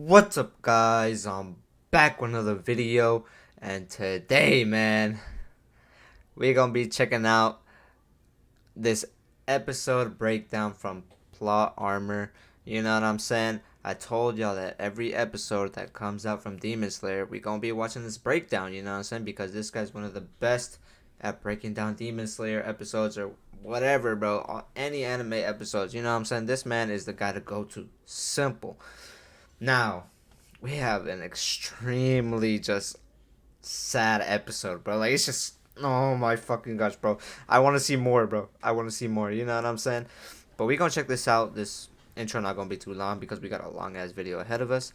What's up, guys? I'm back with another video, and today, man, we're gonna be checking out this episode breakdown from Plot Armor. You know what I'm saying? I told y'all that every episode that comes out from Demon Slayer, we're gonna be watching this breakdown, you know what I'm saying? Because this guy's one of the best at breaking down Demon Slayer episodes or whatever, bro. Any anime episodes, you know what I'm saying? This man is the guy to go to. Simple. Now, we have an extremely just sad episode, bro. Like, it's just, oh my fucking gosh, bro. I want to see more, bro. I want to see more. You know what I'm saying? But we gonna check this out. This intro not gonna be too long because we got a long ass video ahead of us.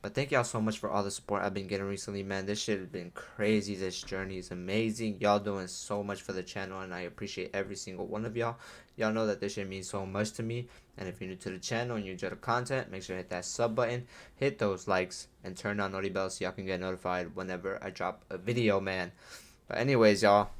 But thank y'all so much for all the support I've been getting recently, man. This shit has been crazy. This journey is amazing. Y'all doing so much for the channel, and I appreciate every single one of y'all. Y'all know that this shit means so much to me. And if you're new to the channel and you enjoy the content, make sure to hit that sub button, hit those likes, and turn on notification bells so y'all can get notified whenever I drop a video, man. But anyways, y'all,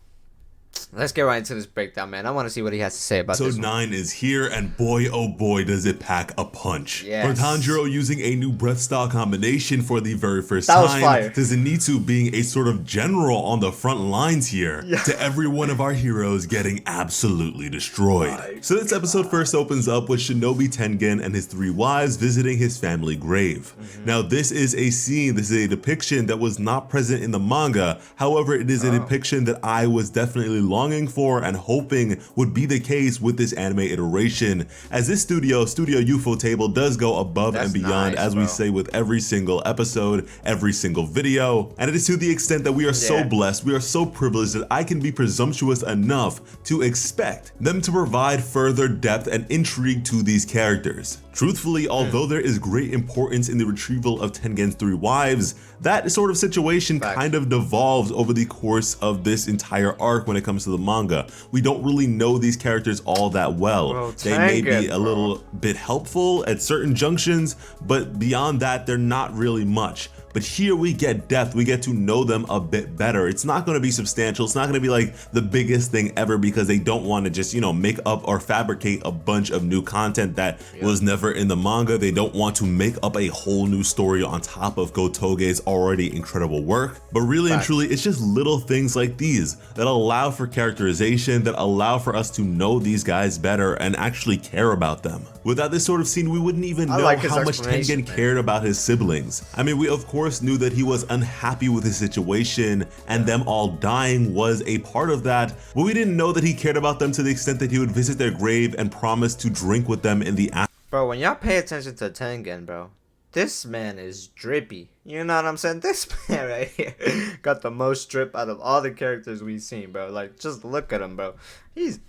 let's get right into this breakdown, man. I want to see what he has to say about this. Episode 9 is here, and boy, oh boy, does it pack a punch. Yes. For Tanjiro using a new breath style combination for the very first That was time, fire. to Zenitsu being a sort of general on the front lines here, Yeah. to every one of our heroes getting absolutely destroyed. So this episode first opens up with Shinobi Tengen and his 3 wives visiting his family grave. Now this is a scene, this is a depiction that was not present in the manga. However, it is a depiction that I was definitely longing for and hoping would be the case with this anime iteration, as this Studio UFO table does go above and beyond, nice, as bro. we say with every single episode, every single video, and it is to the extent that we are so blessed, we are so privileged that I can be presumptuous enough to expect them to provide further depth and intrigue to these characters. Truthfully, although there is great importance in the retrieval of Tengen's 3 wives, that sort of situation kind of devolves over the course of this entire arc when it comes to the manga. We don't really know these characters all that well. Bro, they may be Tengen, a little bit helpful at certain junctions, but beyond that, they're not really much. But here we get depth, we get to know them a bit better. It's not going to be substantial, it's not going to be like the biggest thing ever because they don't want to just, make up or fabricate a bunch of new content that was never in the manga. They don't want to make up a whole new story on top of Gotoge's already incredible work. But really and truly, it's just little things like these that allow for characterization, that allow for us to know these guys better and actually care about them. Without this sort of scene, we wouldn't even know how much Tengen cared about his siblings. I mean, we of course knew that he was unhappy with his situation and them all dying was a part of that, but we didn't know that he cared about them to the extent that he would visit their grave and promise to drink with them in the afterlife. Bro, when y'all pay attention to Tengen, bro, this man is drippy. You know what I'm saying? This man right here got the most drip out of all the characters we've seen, bro. Like, just look at him, bro.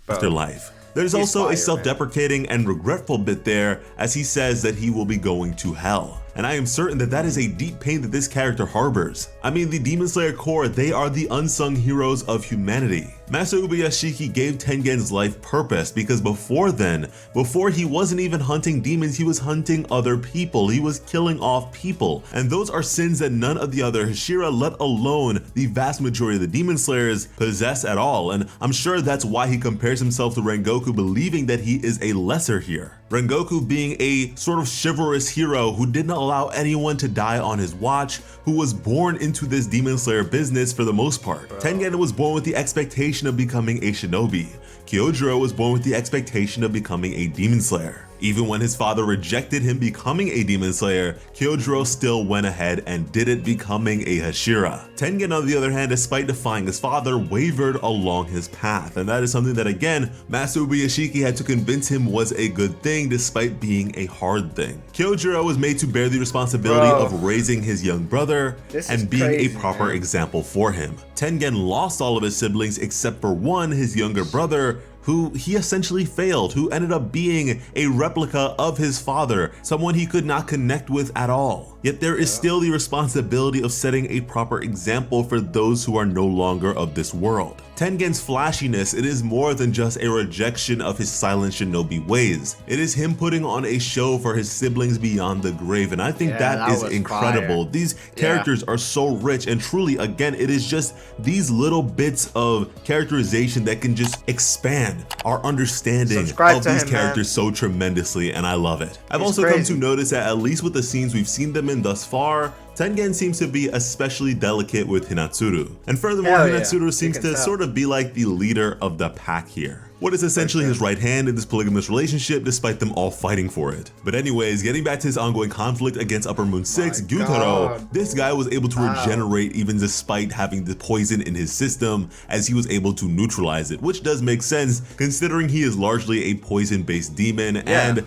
Afterlife. There's also a self-deprecating and regretful bit there, as he says that he will be going to hell. And I am certain that that is a deep pain that this character harbors. I mean, the Demon Slayer Corps, they are the unsung heroes of humanity. Master Ubuyashiki gave Tengen's life purpose because before he wasn't even hunting demons, he was hunting other people. He was killing off people. And those are sins that none of the other Hashira, let alone the vast majority of the Demon Slayers, possess at all. And I'm sure that's why he compares himself to Rengoku, believing that he is a lesser here. Rengoku being a sort of chivalrous hero who didn't allow anyone to die on his watch, who was born into this Demon Slayer business for the most part. Tengen was born with the expectation of becoming a shinobi. Kyojuro was born with the expectation of becoming a Demon Slayer. Even when his father rejected him becoming a Demon Slayer, Kyojuro still went ahead and did it, becoming a Hashira. Tengen, on the other hand, despite defying his father, wavered along his path, and that is something that, again, Master Ubuyashiki had to convince him was a good thing despite being a hard thing. Kyojuro was made to bear the responsibility of raising his young brother and being a proper example for him. Tengen lost all of his siblings except for one, his younger brother, who he essentially failed, who ended up being a replica of his father, someone he could not connect with at all. Yet there is still the responsibility of setting a proper example for those who are no longer of this world. Tengen's flashiness, it is more than just a rejection of his silent shinobi ways. It is him putting on a show for his siblings beyond the grave, and I think that is incredible. These characters are so rich, and truly, again, it is just these little bits of characterization that can just expand our understanding Subscribe of to these him, characters man. so tremendously, and I love it. I've He's also come crazy. to notice that at least with the scenes we've seen them in thus far, Tengen seems to be especially delicate with Hinatsuru. And furthermore, Hell yeah. Hinatsuru You seems can to tell. sort of be like the leader of the pack here. What is essentially his right hand in this polygamous relationship, despite them all fighting for it. But anyways, getting back to his ongoing conflict against Upper Moon 6, Gyutaro, God, this guy was able to regenerate even despite having the poison in his system, as he was able to neutralize it, which does make sense considering he is largely a poison-based demon, and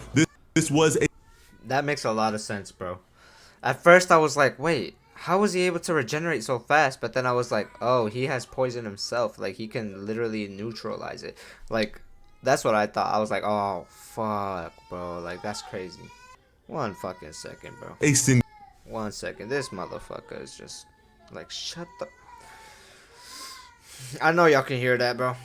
this was a— That makes a lot of sense, bro. At first I was like, wait, how was he able to regenerate so fast? But then I was like, oh, he has poison himself. Like, he can literally neutralize it. Like, that's what I thought. I was like, oh, fuck, bro. Like, that's crazy. One fucking second, bro. a single 1 second. This motherfucker is just, like, shut the... I know y'all can hear that, bro.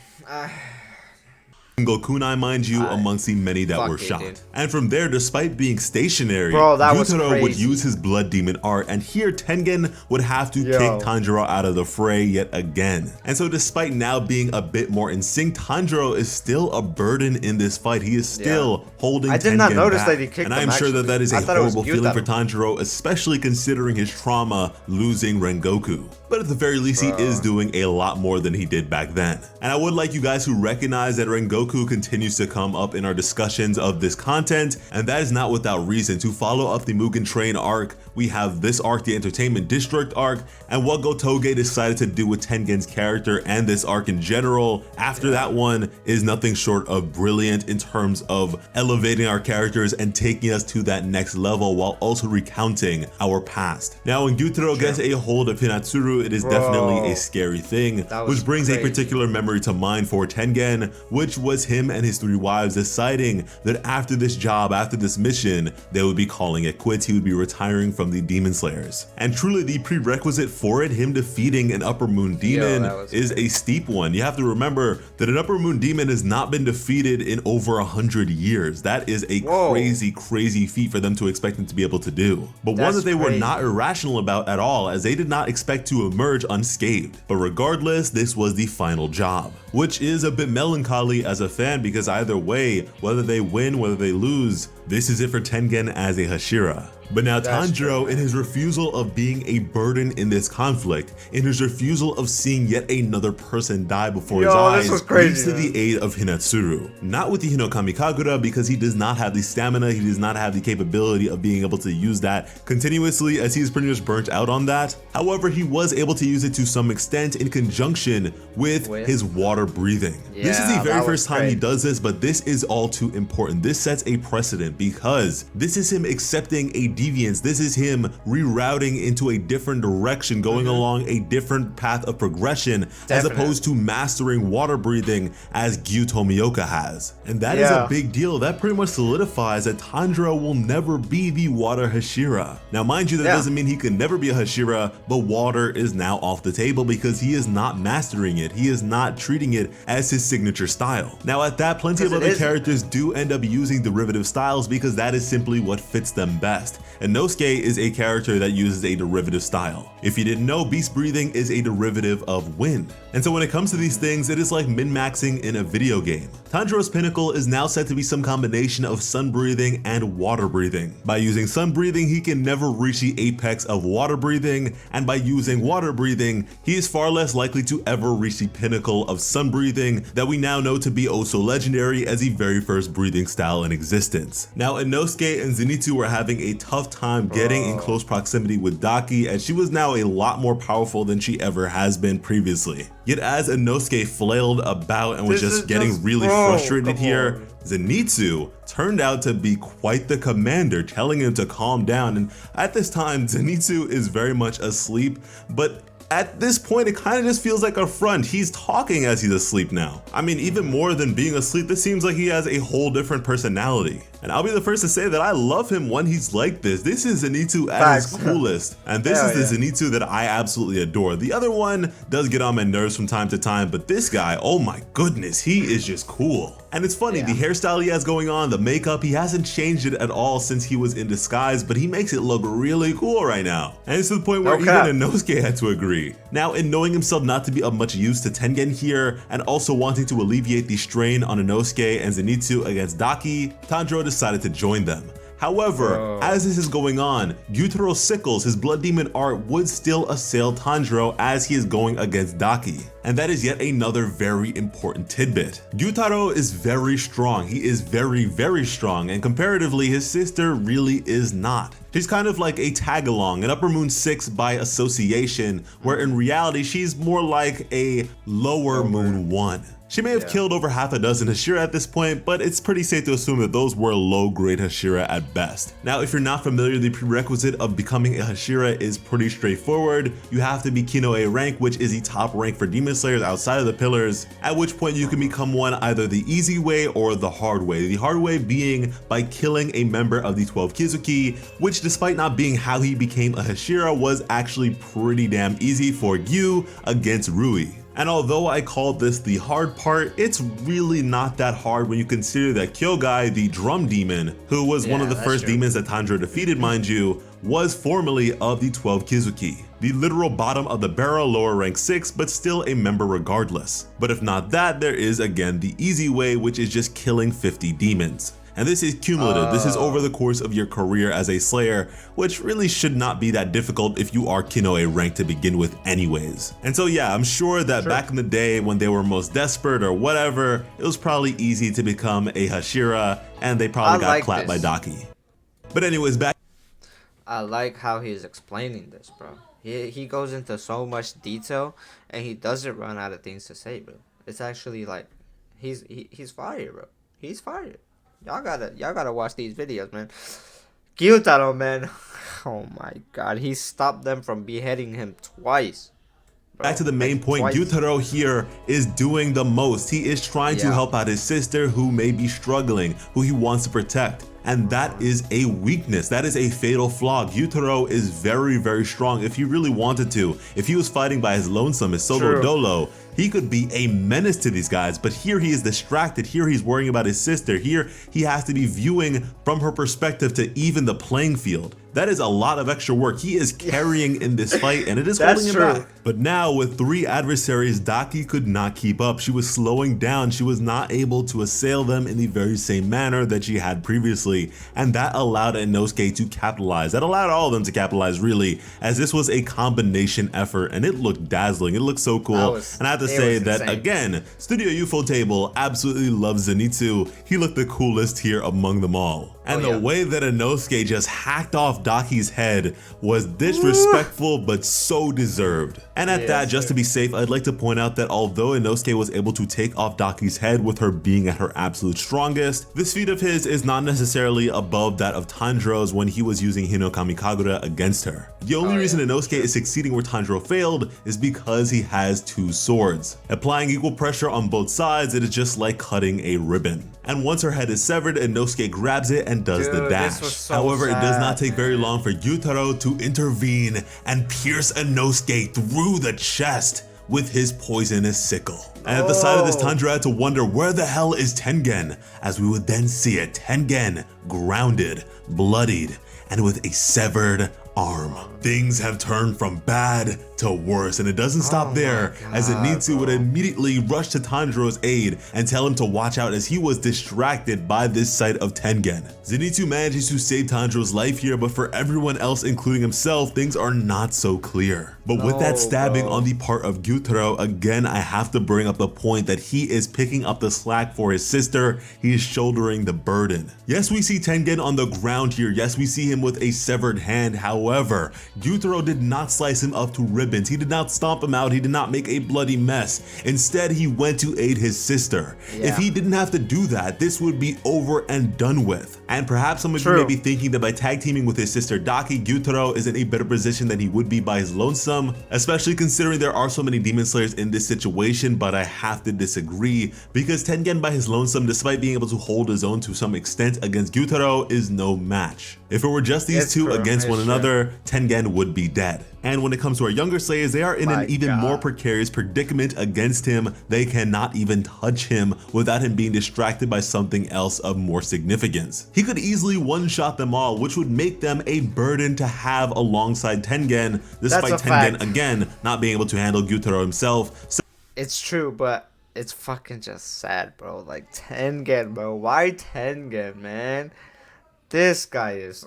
kunai, mind you, amongst the many that were shot. Dude. And from there, despite being stationary, Bro, that was Gyutaro would crazy. use his blood demon art, and here Tengen would have to kick Tanjiro out of the fray yet again. And so despite now being a bit more in sync, Tanjiro is still a burden in this fight. He is still holding I did not Tengen notice back. that he kicked and I him, am sure that actually. that is I a thought it was horrible feeling for Gyutaro. Tanjiro, especially considering his trauma losing Rengoku. But at the very least, he is doing a lot more than he did back then. And I would like you guys who recognize that Rengoku continues to come up in our discussions of this content, and that is not without reason. To follow up the Mugen Train arc, we have this arc, the Entertainment District arc, and what Gotoge decided to do with Tengen's character and this arc in general after that one is nothing short of brilliant in terms of elevating our characters and taking us to that next level while also recounting our past. Now, when Gyutaro gets a hold of Hinatsuru, it is definitely a scary thing, which brings a particular memory to mind for Tengen, which was him and his 3 wives deciding that after this job, after this mission, they would be calling it quits. He would be retiring from the Demon Slayers. And truly the prerequisite for it, him defeating an Upper Moon demon, is a steep one. You have to remember that an Upper Moon demon has not been defeated in over 100 years. That is a crazy feat for them to expect them to be able to do. But one that they were not irrational about at all, as they did not expect to emerge unscathed. But regardless, this was the final job, which is a bit melancholy as a fan, because either way, whether they win, whether they lose, this is it for Tengen as a Hashira. But now Tanjiro, in his refusal of being a burden in this conflict, in his refusal of seeing yet another person die before his eyes, leads to the aid of Hinatsuru. Not with the Hinokami Kagura, because he does not have the stamina, he does not have the capability of being able to use that continuously, as he's pretty much burnt out on that. However, he was able to use it to some extent in conjunction with his water breathing. This is the very first time he does this, but this is all too important. This sets a precedent, because this is him accepting a deviance. This is him rerouting into a different direction, going along a different path of progression, as opposed to mastering water breathing as Gyuto Mioka has. And that is a big deal. That pretty much solidifies that Tanjiro will never be the water Hashira. Now, mind you, that doesn't mean he can never be a Hashira, but water is now off the table because he is not mastering it. He is not treating it as his signature style. Now, at that, plenty of other characters do end up using derivative styles because that is simply what fits them best. And Nosuke is a character that uses a derivative style. If you didn't know, beast breathing is a derivative of wind. And so when it comes to these things, it is like min-maxing in a video game. Tanjiro's pinnacle is now said to be some combination of sun breathing and water breathing. By using sun breathing, he can never reach the apex of water breathing, and by using water breathing, he is far less likely to ever reach the pinnacle of sun breathing that we now know to be oh so legendary as the very first breathing style in existence. Now, Inosuke and Zenitsu were having a tough time getting in close proximity with Daki, as she was now a lot more powerful than she ever has been previously. Yet as Inosuke flailed about and was just getting really frustrated here, Zenitsu turned out to be quite the commander, telling him to calm down. And at this time, Zenitsu is very much asleep, but at this point, it kind of just feels like a front. He's talking as he's asleep now. I mean, even more than being asleep, this seems like he has a whole different personality. And I'll be the first to say that I love him when he's like this. This is Zenitsu at Facts. his coolest. And this Hell is the yeah. Zenitsu that I absolutely adore. The other one does get on my nerves from time to time, but this guy, oh my goodness, he is just cool. And it's funny, the hairstyle he has going on, the makeup, he hasn't changed it at all since he was in disguise, but he makes it look really cool right now. And it's to the point where even Inosuke had to agree. Now, in knowing himself not to be of much use to Tengen here, and also wanting to alleviate the strain on Inosuke and Zenitsu against Daki, Tanjiro decided to join them. However, as this is going on, Gyutaro's sickles, his blood demon art, would still assail Tanjiro as he is going against Daki. And that is yet another very important tidbit. Gyutaro is very strong. He is very, very strong, and comparatively, his sister really is not. She's kind of like a tag-along, an Upper Moon 6 by association, where in reality, she's more like a Lower Moon 1. She may have killed over half a dozen Hashira at this point, but it's pretty safe to assume that those were low-grade Hashira at best. Now, if you're not familiar, the prerequisite of becoming a Hashira is pretty straightforward. You have to be Kino A rank, which is the top rank for Demon Slayers outside of the pillars, at which point you can become one either the easy way or the hard way. The hard way being by killing a member of the 12 Kizuki, which despite not being how he became a Hashira, was actually pretty damn easy for Gyu against Rui. And although I called this the hard part, it's really not that hard when you consider that Kyogai, the drum demon, who was one of the first demons that Tanjiro defeated, mind you, was formerly of the 12 Kizuki. The literal bottom of the barrel, lower rank 6, but still a member regardless. But if not that, there is again the easy way, which is just killing 50 demons. And this is cumulative. This is over the course of your career as a Slayer, which really should not be that difficult if you are Kino A rank to begin with anyways. And so yeah, I'm sure that back in the day when they were most desperate or whatever, it was probably easy to become a Hashira, and they probably got clapped by Daki. But anyways, back. I like how he's explaining this, bro. He goes into so much detail, and he doesn't run out of things to say, bro. It's actually like, he's fire, bro. He's fire. Y'all gotta watch these videos, man. Gyutaro, man. Oh my god, he stopped them from beheading him twice. Bro, back to the main point, Gyutaro here is doing the most. He is trying to help out his sister who may be struggling, who he wants to protect. And that is a weakness. That is a fatal flaw. Gyutaro is very, very strong if he really wanted to. If he was fighting by his lonesome, his solo dolo, he could be a menace to these guys, but here he is distracted. Here he's worrying about his sister. Here he has to be viewing from her perspective to even the playing field. That is a lot of extra work. He is carrying in this fight, and it is holding him back. But now with 3 adversaries, Daki could not keep up. She was slowing down. She was not able to assail them in the very same manner that she had previously, and that allowed Inosuke to capitalize. That allowed all of them to capitalize, really, as this was a combination effort, and it looked dazzling. It looked so cool. And I have to say that, again, Studio Ufotable absolutely loves Zenitsu. He looked the coolest here among them all. And the way that Inosuke just hacked off Daki's head was disrespectful, but so deserved. And at that, just to be safe, I'd like to point out that although Inosuke was able to take off Daki's head with her being at her absolute strongest, this feat of his is not necessarily above that of Tanjiro's when he was using Hinokami Kagura against her. The only reason Inosuke is succeeding where Tanjiro failed is because he has 2 swords. Applying equal pressure on both sides, it is just like cutting a ribbon. And once her head is severed, Inosuke grabs it and does the dash. However, it does not take very long for Gyutaro to intervene and pierce Inosuke through the chest with his poisonous sickle. And at the sight of this, Tanjiro had to wonder where the hell is Tengen, as we would then see it, Tengen grounded, bloodied, and with a severed arm. Things have turned from bad to worse, and it doesn't stop there, as Zenitsu would immediately rush to Tanjiro's aid and tell him to watch out as he was distracted by this sight of Tengen. Zenitsu manages to save Tanjiro's life here, but for everyone else, including himself, things are not so clear. But with that stabbing on the part of Gyutaro, again, I have to bring up the point that he is picking up the slack for his sister. He is shouldering the burden. Yes, we see Tengen on the ground here. Yes, we see him with a severed hand. However, Gyutaro did not slice him up to ribbons. He did not stomp him out. He did not make a bloody mess. Instead, he went to aid his sister. If he didn't have to do that, this would be over and done with. And perhaps some of you may be thinking that by tag teaming with his sister Daki, Gyutaro is in a better position than he would be by his lonesome, especially considering there are so many Demon Slayers in this situation, but I have to disagree, because Tengen by his lonesome, despite being able to hold his own to some extent against Gyutaro, is no match. If it were just these two against one another, Tengen would be dead. And when it comes to our younger Slayers, they are in an even more precarious predicament against him. They cannot even touch him without him being distracted by something else of more significance. He could easily one-shot them all, which would make them a burden to have alongside Tengen, despite Tengen again not being able to handle Gyutaro himself. So it's true, but it's fucking just sad, bro. Like, Tengen, bro. Why Tengen, man? This guy's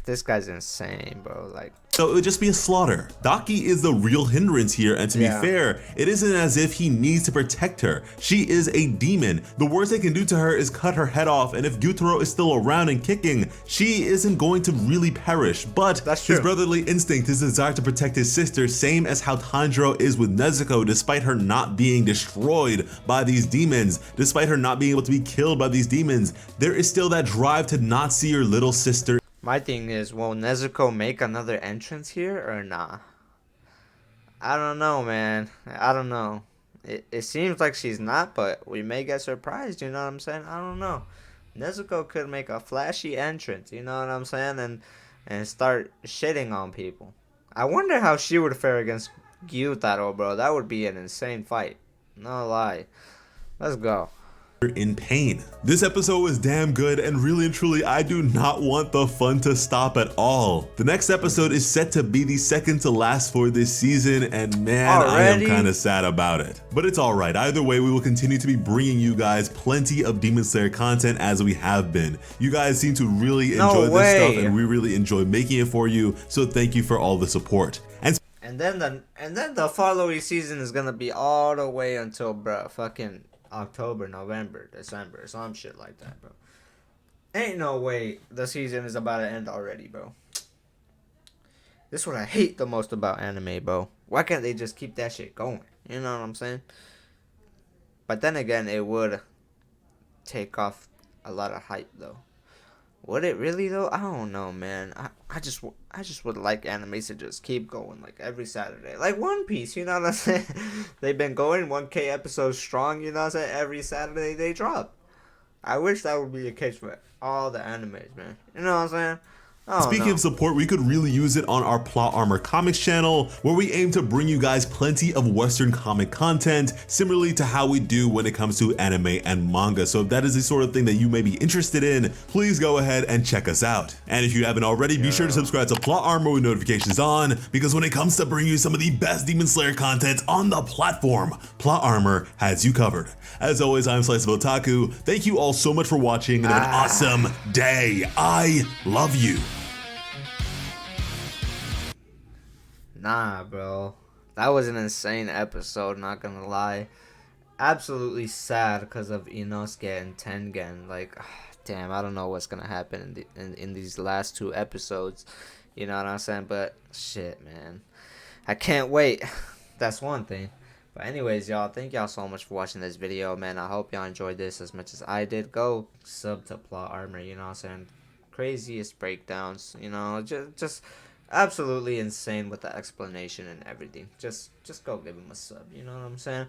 insane, bro. Like, so it would just be a slaughter. Daki is the real hindrance here, and to be fair, it isn't as if he needs to protect her. She is a demon. The worst they can do to her is cut her head off, and if Gyutaro is still around and kicking, she isn't going to really perish. But his brotherly instinct, his desire to protect his sister, same as how Tanjiro is with Nezuko, despite her not being destroyed by these demons, despite her not being able to be killed by these demons, there is still that drive to not see your little sister. My thing is, will Nezuko make another entrance here or nah? I don't know, man. I don't know. It seems like she's not, but we may get surprised, you know what I'm saying? I don't know. Nezuko could make a flashy entrance, you know what I'm saying? And start shitting on people. I wonder how she would fare against Gyutaro, bro. That would be an insane fight. No lie. Let's go. In pain. This episode was damn good, and really and truly I do not want the fun to stop at all. The next episode is set to be the second to last for this season, and man, I am kind of sad about it. But it's alright, either way we will continue to be bringing you guys plenty of Demon Slayer content as we have been. You guys seem to really enjoy this stuff, and we really enjoy making it for you, so thank you for all the support. And then the following season is gonna be all the way until fucking October, November, December, some shit like that, bro. Ain't no way the season is about to end already, bro. This is what I hate the most about anime, bro. Why can't they just keep that shit going? You know what I'm saying? But then again, it would take off a lot of hype, though. Would it really, though? I don't know, man. I just would like anime to just keep going, like, every Saturday. Like One Piece, you know what I'm saying? They've been going 1K episodes strong, you know what I'm saying? Every Saturday they drop. I wish that would be the case for all the animes, man. You know what I'm saying? Speaking of support, we could really use it on our Plot Armor Comics channel, where we aim to bring you guys plenty of Western comic content, similarly to how we do when it comes to anime and manga. So if that is the sort of thing that you may be interested in, please go ahead and check us out. And if you haven't already, be sure to subscribe to Plot Armor with notifications on, because when it comes to bringing you some of the best Demon Slayer content on the platform, Plot Armor has you covered. As always, I'm Slice of Otaku. Thank you all so much for watching, and have an awesome day. I love you. Nah, bro. That was an insane episode, not gonna lie. Absolutely sad because of Inosuke and Tengen. Like, damn, I don't know what's gonna happen in these last two episodes. You know what I'm saying? But, shit, man. I can't wait. That's one thing. But anyways, y'all, thank y'all so much for watching this video, man. I hope y'all enjoyed this as much as I did. Go sub to Plot Armor, you know what I'm saying? Craziest breakdowns, you know, just absolutely insane with the explanation and everything. Just go give him a sub, you know what I'm saying?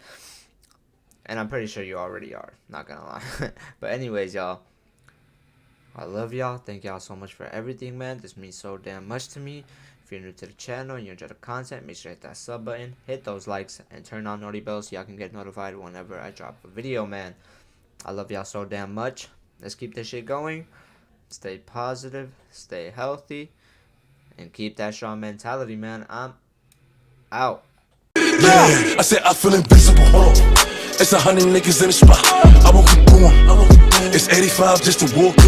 And I'm pretty sure you already are, not gonna lie. But anyways, y'all, I love y'all. Thank y'all so much for everything, man. This means so damn much to me. If you're new to the channel and you enjoy the content, make sure to hit that sub button, hit those likes, and turn on noti bells so y'all can get notified whenever I drop a video, man. I love y'all so damn much. Let's keep this shit going. Stay positive, stay healthy, and keep that strong mentality, man. I'm out. Yeah, I said I feel invincible. It's 100 niggas in the spot. I won't keep going. It's 85 just to walk on.